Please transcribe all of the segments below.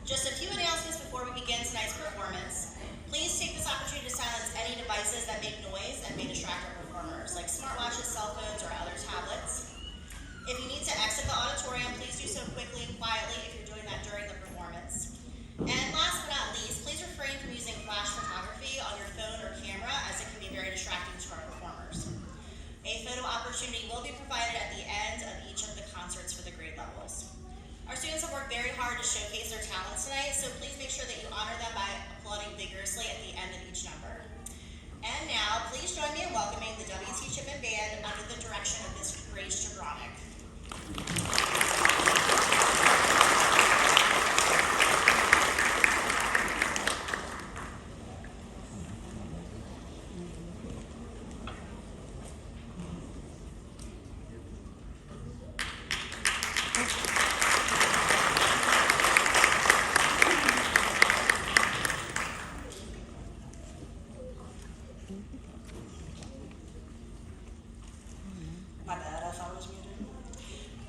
Just a few announcements before we begin tonight's performance. Please take this opportunity to silence any devices that make noise and may distract our performers, like smartwatches, cell phones, or other tablets. If you need to exit the auditorium, please do so quickly and quietly if you're doing that during the performance. And last but not least, please refrain from using flash photography on your phone or camera, as it can be very distracting to our performers. A photo opportunity will be provided at the end of each of the concerts for the grade levels. Our students have worked very hard to showcase their talents tonight, so please make sure that you honor them by applauding vigorously at the end of each number. And now, please join me in welcoming the WTC Chipman Band under the direction of Miss Gygrynuk. My bad, I thought it was muted.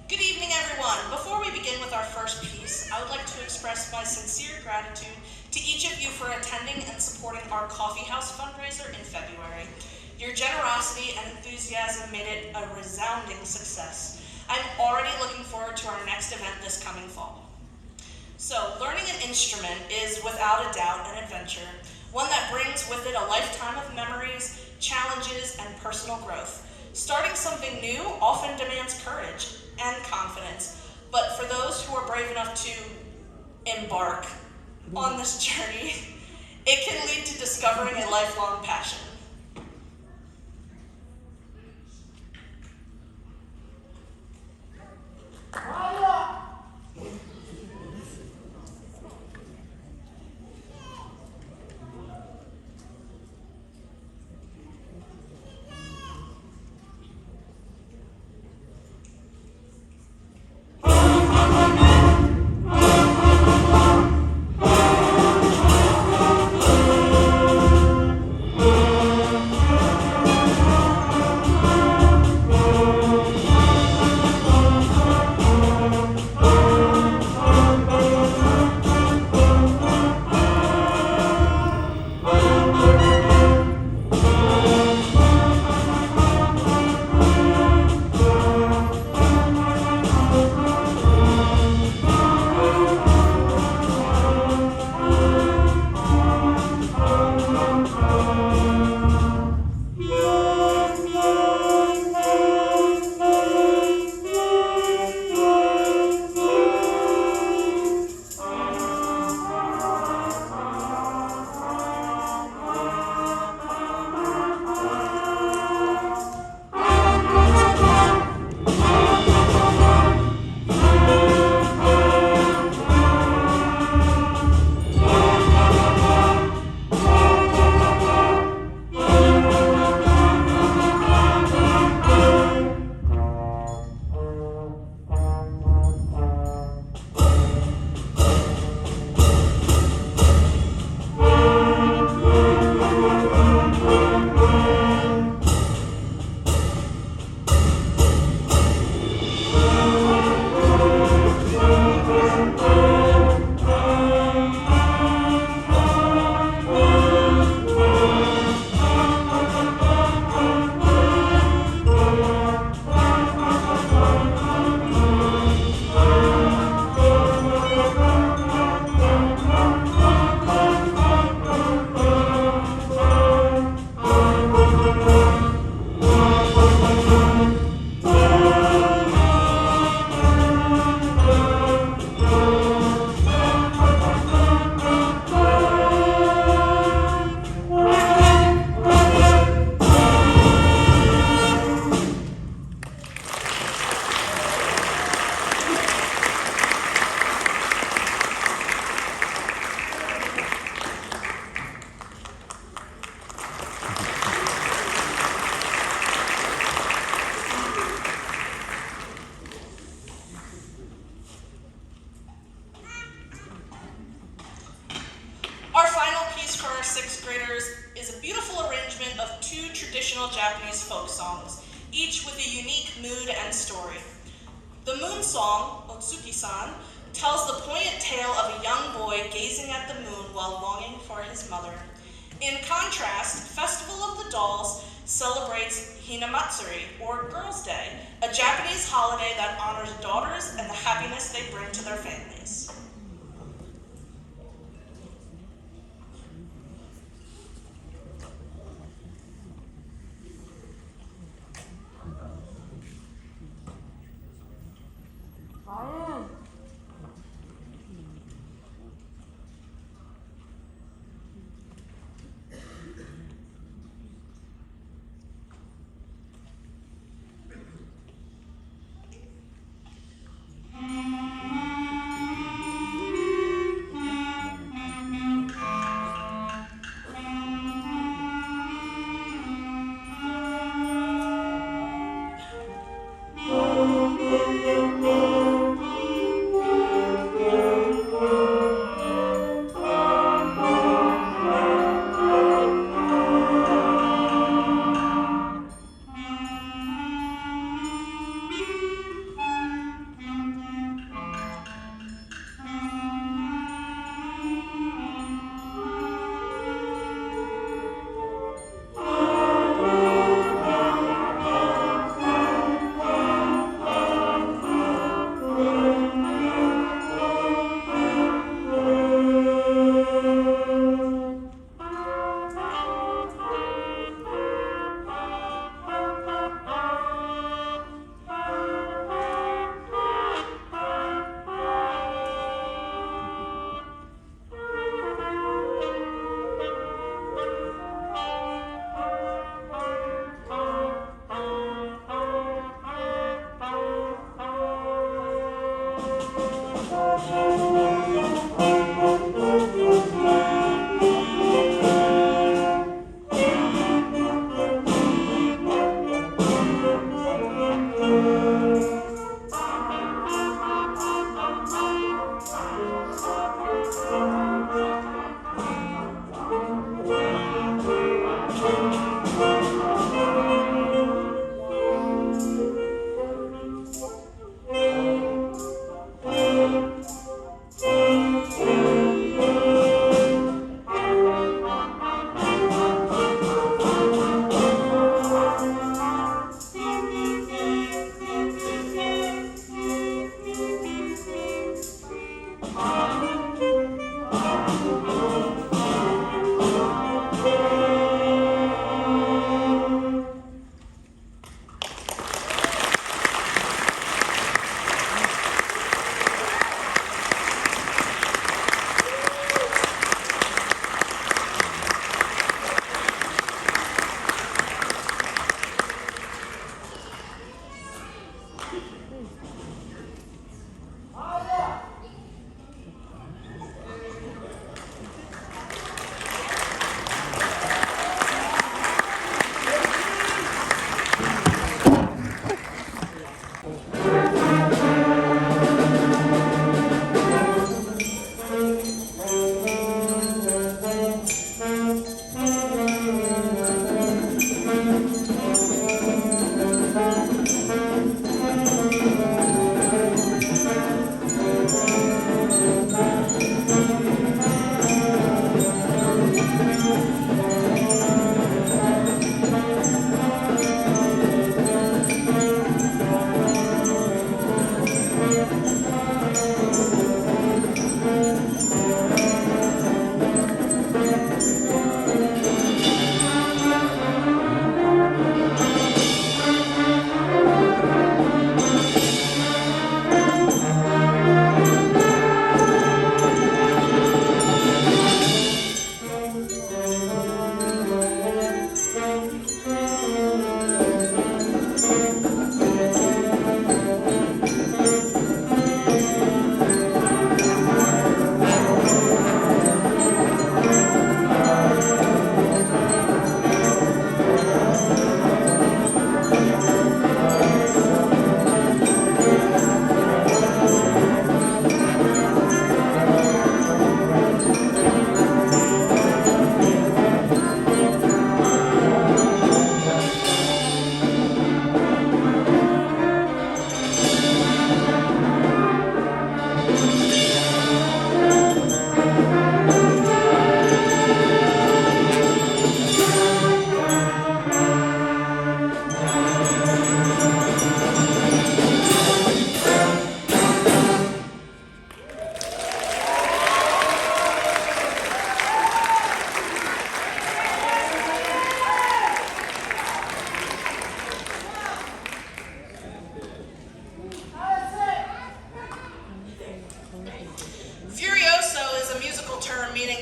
Good evening, everyone. Before we begin with our first piece, I would like to express my sincere gratitude to each of you for attending and supporting our coffee house fundraiser in February. Your generosity and enthusiasm made it a resounding success. I'm already looking forward to our next event this coming fall. So, learning an instrument is without a doubt an adventure, one that brings with it a lifetime of memories, challenges, and personal growth. Starting something new often demands courage and confidence, but for those who are brave enough to embark on this journey, it can lead to discovering a lifelong passion. sixth graders is a beautiful arrangement of two traditional Japanese folk songs, each with a unique mood and story. The moon song, Otsuki-san, tells the poignant tale tale of a young boy gazing at the moon while longing for his mother. In contrast, Festival of the Dolls celebrates Hinamatsuri, or Girls' Day, a Japanese holiday that honors daughters and the happiness they bring to their families.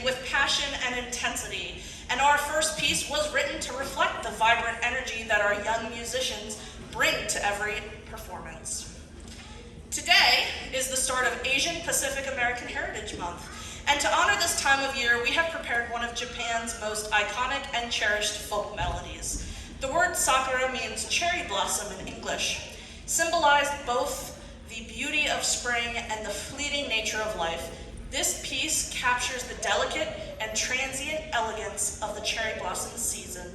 sing with passion and intensity, and our first piece was written to reflect the vibrant energy that our young musicians bring to every performance. Today is the start of Asian Pacific American Heritage Month, and to honor this time of year, we have prepared one of Japan's most iconic and cherished folk melodies. The word Sakura means cherry blossom in English, symbolized both the beauty of spring and the fleeting nature of life. This piece captures the delicate and transient elegance of the cherry blossom season.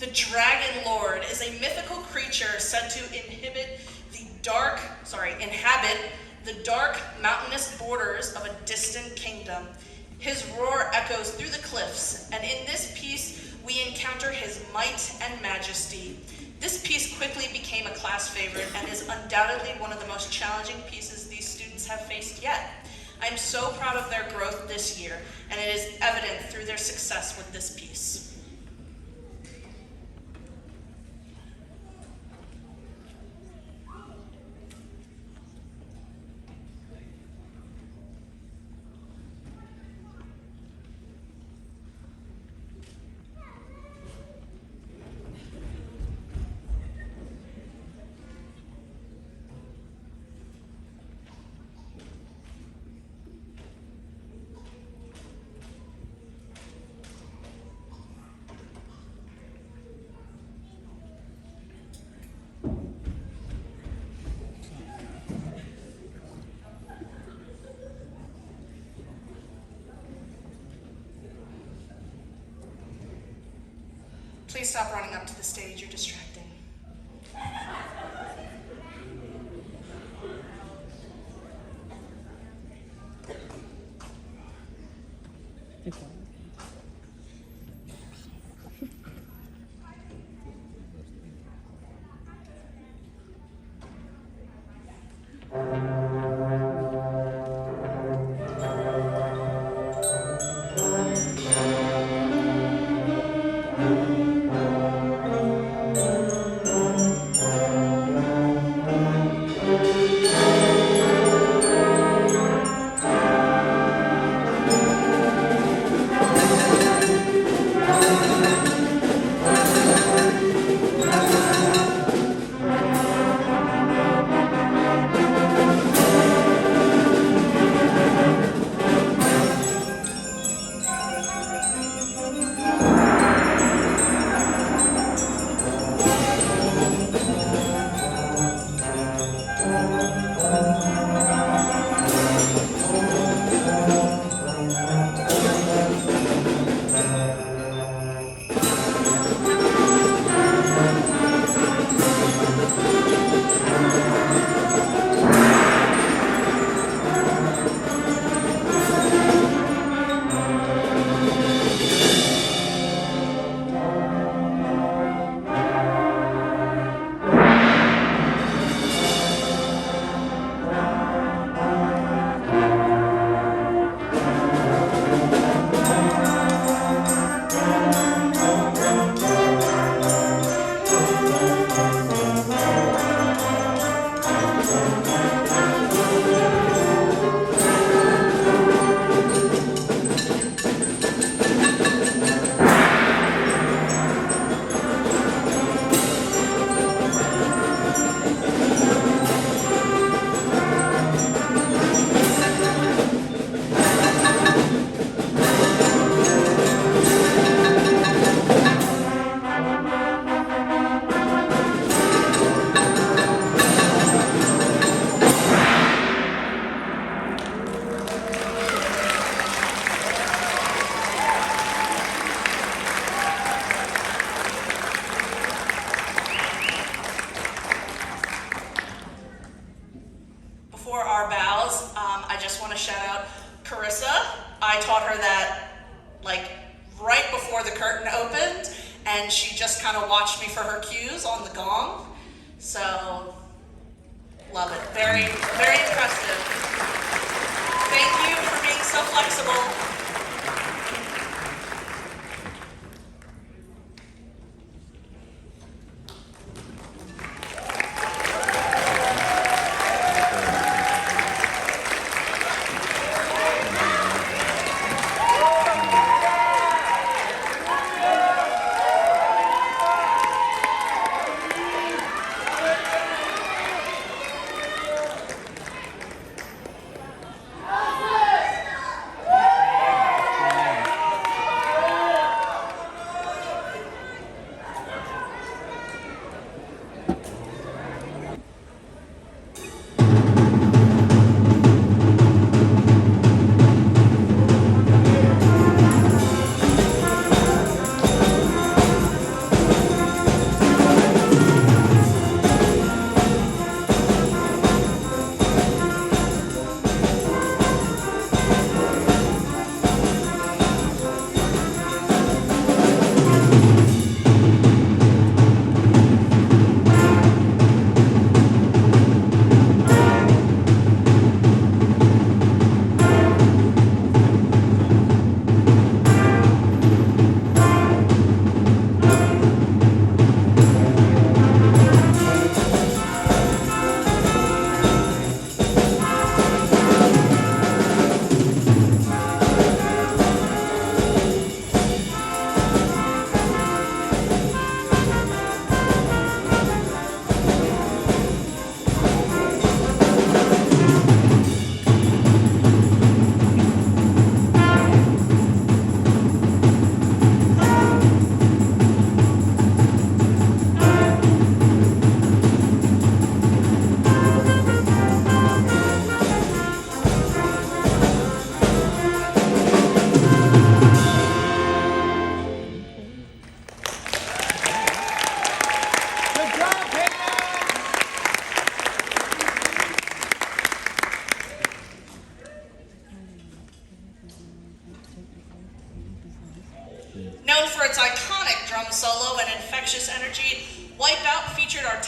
The Dragon Lord is a mythical creature said to inhabit the dark mountainous borders of a distant kingdom. His roar echoes through the cliffs, and in this piece we encounter his might and majesty. This piece quickly became a class favorite and is undoubtedly one of the most challenging pieces these students have faced yet. I am so proud of their growth this year, and it is evident through their success with this piece. Please stop running up to the stage, you're distracting. I taught her that like right before the curtain opened, and she just kind of watched me for her cues on the gong. So, love it. Very, very impressive. Thank you for being so flexible.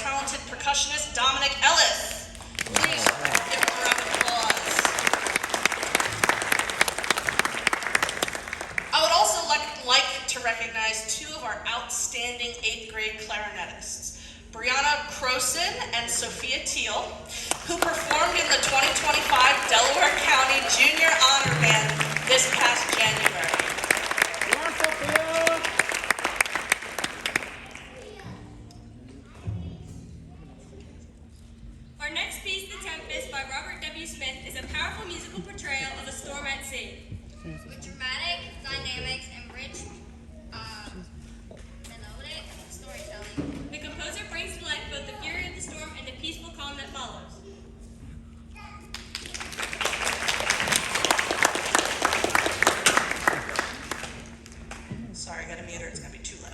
talented percussionist, Dominic Ellis. Please give him a round of applause. I would also like to recognize two of our outstanding 8th grade clarinetists, Brianna Croson and Sophia Teal, who performed in the 2025 Delaware County Junior Honor Band this past January. Our next piece, The Tempest by Robert W. Smith, is a powerful musical portrayal of a storm at sea. With dramatic dynamics and rich melodic storytelling. The composer brings to life both the fury of the storm and the peaceful calm that follows. Sorry, I gotta mute her, it's gonna be too loud.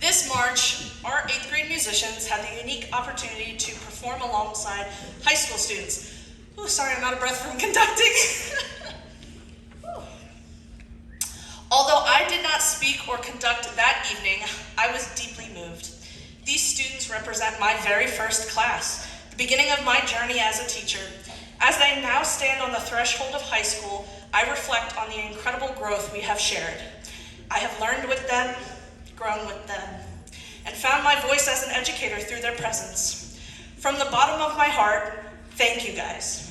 This March, our 8th grade musicians had the unique opportunity to perform alongside high school students. Oh, sorry, I'm out of breath from conducting. Although I did not speak or conduct that evening, I was deeply moved. These students represent my very first class, the beginning of my journey as a teacher. As I now stand on the threshold of high school, I reflect on the incredible growth we have shared. I have learned with them, grown with them, and found my voice as an educator through their presence. From the bottom of my heart, thank you guys.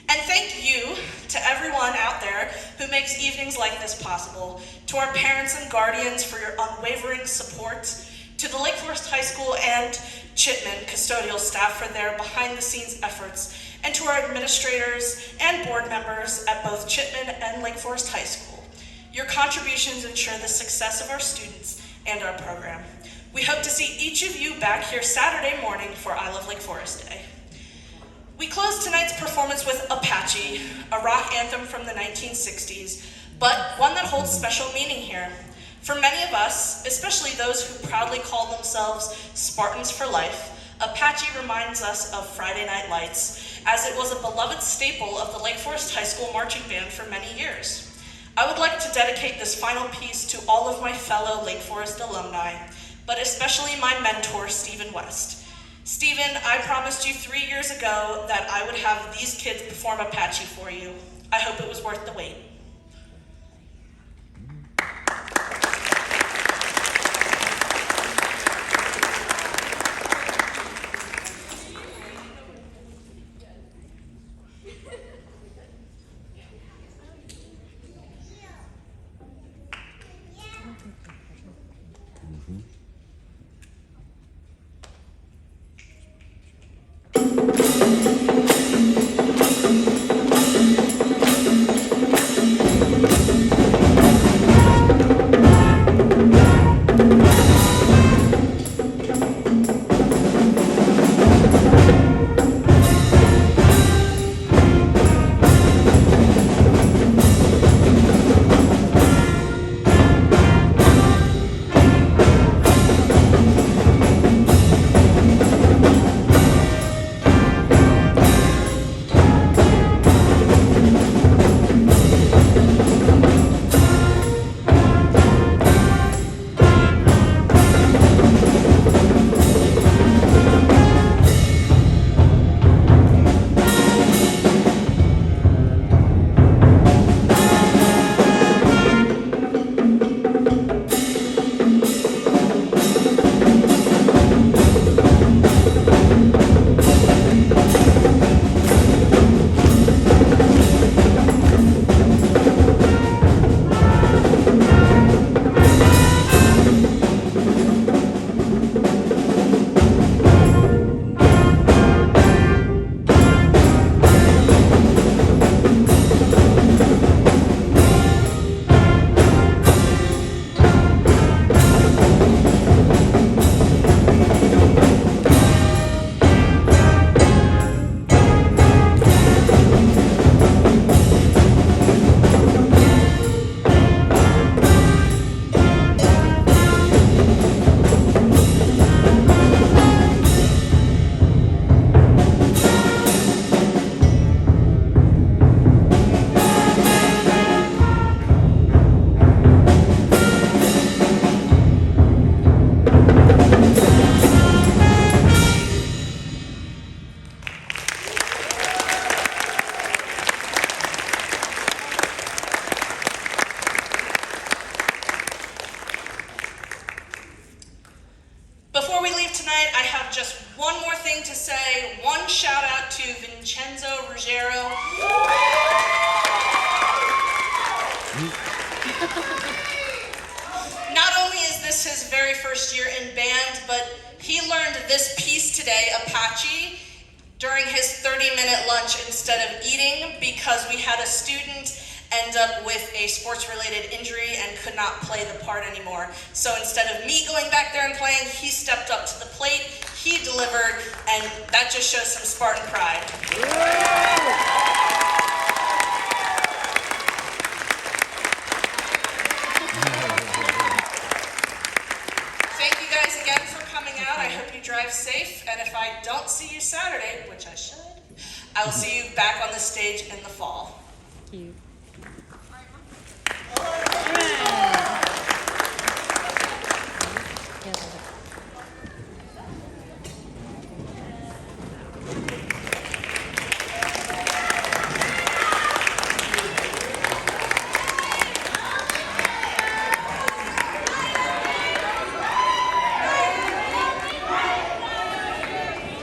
And thank you to everyone out there who makes evenings like this possible, to our parents and guardians for your unwavering support, to the Lake Forest High School and Chipman custodial staff for their behind-the-scenes efforts, and to our administrators and board members at both Chipman and Lake Forest High School. Your contributions ensure the success of our students and our program. We hope to see each of you back here Saturday morning for I Love Lake Forest Day. We close tonight's performance with Apache, a rock anthem from the 1960s, but one that holds special meaning here. For many of us, especially those who proudly call themselves Spartans for life, Apache reminds us of Friday Night Lights, as it was a beloved staple of the Lake Forest High School marching band for many years. I would like to dedicate this final piece to all of my fellow Lake Forest alumni, but especially my mentor, Stephen West. Stephen, I promised you 3 years ago that I would have these kids perform Apache for you. I hope it was worth the wait. Not only is this his very first year in band, but he learned this piece today, Apache, during his 30-minute lunch instead of eating because we had a student end up with a sports-related injury and could not play the part anymore. So instead of me going back there and playing, he stepped up to the plate, he delivered, and that just shows some Spartan pride. Thank you guys again for coming out. I hope you drive safe, and if I don't see you Saturday, which I should, I will see you back on the stage in the fall. Thank you.